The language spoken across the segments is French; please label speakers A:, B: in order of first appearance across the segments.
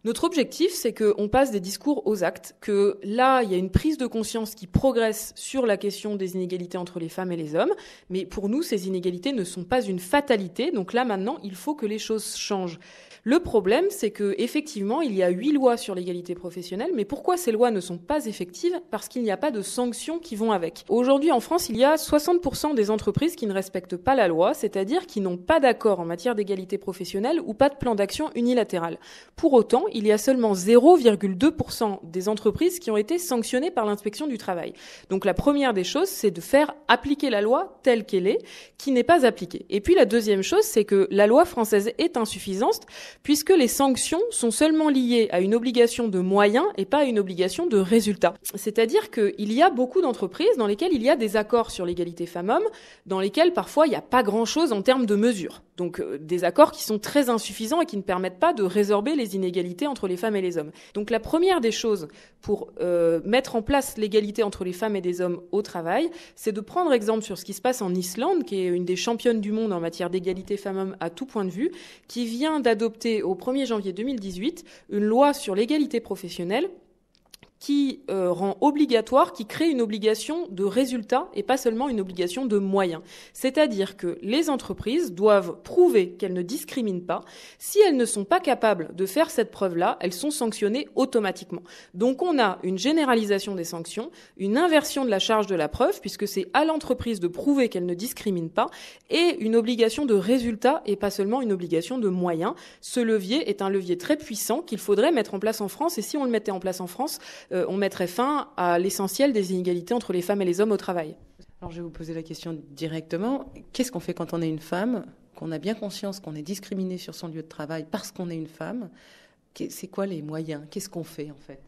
A: Notre objectif, c'est qu'on passe des discours aux actes, que là, il y a une prise de conscience qui progresse sur la question des inégalités entre les femmes et les hommes, mais pour nous, ces inégalités ne sont pas une fatalité, donc là, maintenant, il faut que les choses changent. Le problème, c'est que effectivement, il y a 8 lois sur l'égalité professionnelle, mais pourquoi ces lois ne sont pas effectives ? Parce qu'il n'y a pas de sanctions qui vont avec. Aujourd'hui, en France, il y a 60% des entreprises qui ne respectent pas la loi, c'est-à-dire qui n'ont pas d'accord en matière d'égalité professionnelle ou pas de plan d'action unilatéral. Pour autant, il y a seulement 0,2% des entreprises qui ont été sanctionnées par l'inspection du travail. Donc la première des choses, c'est de faire appliquer la loi telle qu'elle est, qui n'est pas appliquée. Et puis la deuxième chose, c'est que la loi française est insuffisante, puisque les sanctions sont seulement liées à une obligation de moyens et pas à une obligation de résultat. C'est-à-dire qu'il y a beaucoup d'entreprises dans lesquelles il y a des accords sur l'égalité femmes-hommes, dans lesquels parfois il n'y a pas grand-chose en termes de mesures. Donc des accords qui sont très insuffisants et qui ne permettent pas de résorber les inégalités entre les femmes et les hommes. Donc la première des choses pour mettre en place l'égalité entre les femmes et les hommes au travail, c'est de prendre exemple sur ce qui se passe en Islande, qui est une des championnes du monde en matière d'égalité femmes-hommes à tout point de vue, qui vient d'adopter au 1er janvier 2018 une loi sur l'égalité professionnelle qui rend obligatoire, qui crée une obligation de résultat et pas seulement une obligation de moyens. C'est-à-dire que les entreprises doivent prouver qu'elles ne discriminent pas. Si elles ne sont pas capables de faire cette preuve-là, elles sont sanctionnées automatiquement. Donc on a une généralisation des sanctions, une inversion de la charge de la preuve, puisque c'est à l'entreprise de prouver qu'elle ne discrimine pas, et une obligation de résultat et pas seulement une obligation de moyens. Ce levier est un levier très puissant qu'il faudrait mettre en place en France, et si on le mettait en place en France, on mettrait fin à l'essentiel des inégalités entre les femmes et les hommes au travail.
B: Alors je vais vous poser la question directement. Qu'est-ce qu'on fait quand on est une femme, qu'on a bien conscience qu'on est discriminé sur son lieu de travail parce qu'on est une femme ? C'est quoi les moyens ? Qu'est-ce qu'on fait en fait ?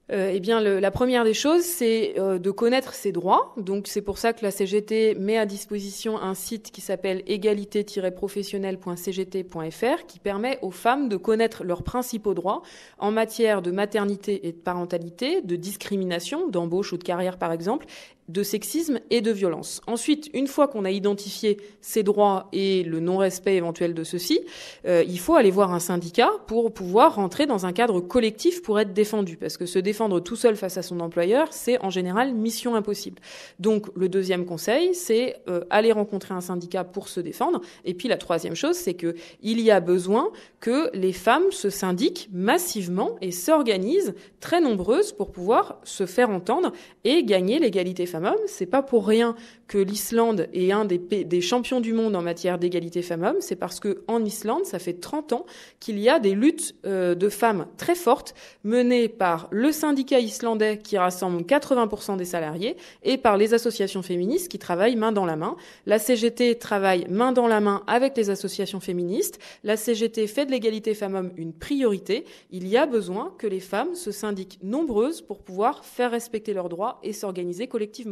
A: Eh bien, la première des choses, c'est de connaître ses droits. Donc, c'est pour ça que la CGT met à disposition un site qui s'appelle égalité-professionnelle.cgt.fr qui permet aux femmes de connaître leurs principaux droits en matière de maternité et de parentalité, de discrimination, d'embauche ou de carrière par exemple, de sexisme et de violence. Ensuite, une fois qu'on a identifié ces droits et le non-respect éventuel de ceux-ci, il faut aller voir un syndicat pour pouvoir rentrer dans un cadre collectif pour être défendu. Parce que se défendre tout seul face à son employeur, c'est en général mission impossible. Donc, le deuxième conseil, c'est aller rencontrer un syndicat pour se défendre. Et puis, la troisième chose, c'est que il y a besoin que les femmes se syndiquent massivement et s'organisent très nombreuses pour pouvoir se faire entendre et gagner l'égalité femmes-hommes. C'est pas pour rien que l'Islande est un des champions du monde en matière d'égalité femmes-hommes. C'est parce que en Islande, ça fait 30 ans qu'il y a des luttes de femmes très fortes menées par le syndicat islandais qui rassemble 80% des salariés et par les associations féministes qui travaillent main dans la main. La CGT travaille main dans la main avec les associations féministes. La CGT fait de l'égalité femmes-hommes une priorité. Il y a besoin que les femmes se syndiquent nombreuses pour pouvoir faire respecter leurs droits et s'organiser collectivement.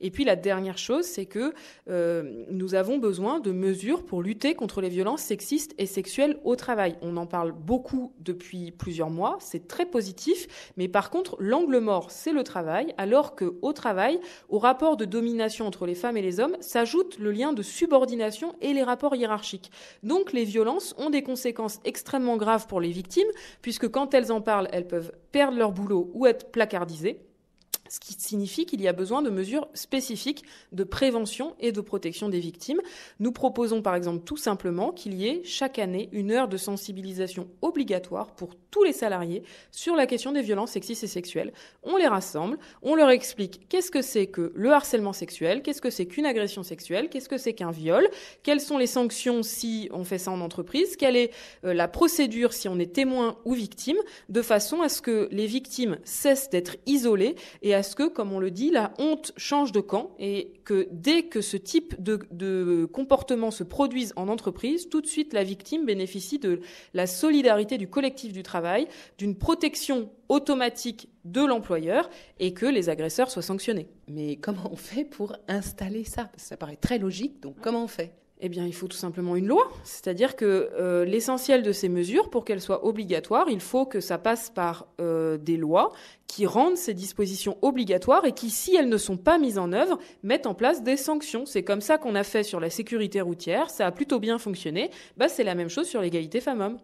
A: Et puis la dernière chose, c'est que nous avons besoin de mesures pour lutter contre les violences sexistes et sexuelles au travail. On en parle beaucoup depuis plusieurs mois, c'est très positif, mais par contre, l'angle mort, c'est le travail, alors qu'au travail, au rapport de domination entre les femmes et les hommes, s'ajoute le lien de subordination et les rapports hiérarchiques. Donc les violences ont des conséquences extrêmement graves pour les victimes, puisque quand elles en parlent, elles peuvent perdre leur boulot ou être placardisées. Ce qui signifie qu'il y a besoin de mesures spécifiques de prévention et de protection des victimes. Nous proposons par exemple tout simplement qu'il y ait chaque année une heure de sensibilisation obligatoire pour tous les salariés sur la question des violences sexistes et sexuelles. On les rassemble, on leur explique qu'est-ce que c'est que le harcèlement sexuel, qu'est-ce que c'est qu'une agression sexuelle, qu'est-ce que c'est qu'un viol, quelles sont les sanctions si on fait ça en entreprise, quelle est la procédure si on est témoin ou victime, de façon à ce que les victimes cessent d'être isolées et à ce que, comme on le dit, la honte change de camp et que dès que ce type de comportement se produise en entreprise, tout de suite la victime bénéficie de la solidarité du collectif du travail, d'une protection automatique de l'employeur et que les agresseurs soient sanctionnés.
B: Mais comment on fait pour installer ça ? Parce que ça paraît très logique, donc comment on fait ?
A: Eh bien, il faut tout simplement une loi. C'est-à-dire que l'essentiel de ces mesures, pour qu'elles soient obligatoires, il faut que ça passe par des lois qui rendent ces dispositions obligatoires et qui, si elles ne sont pas mises en œuvre, mettent en place des sanctions. C'est comme ça qu'on a fait sur la sécurité routière. Ça a plutôt bien fonctionné. C'est la même chose sur l'égalité femmes-hommes.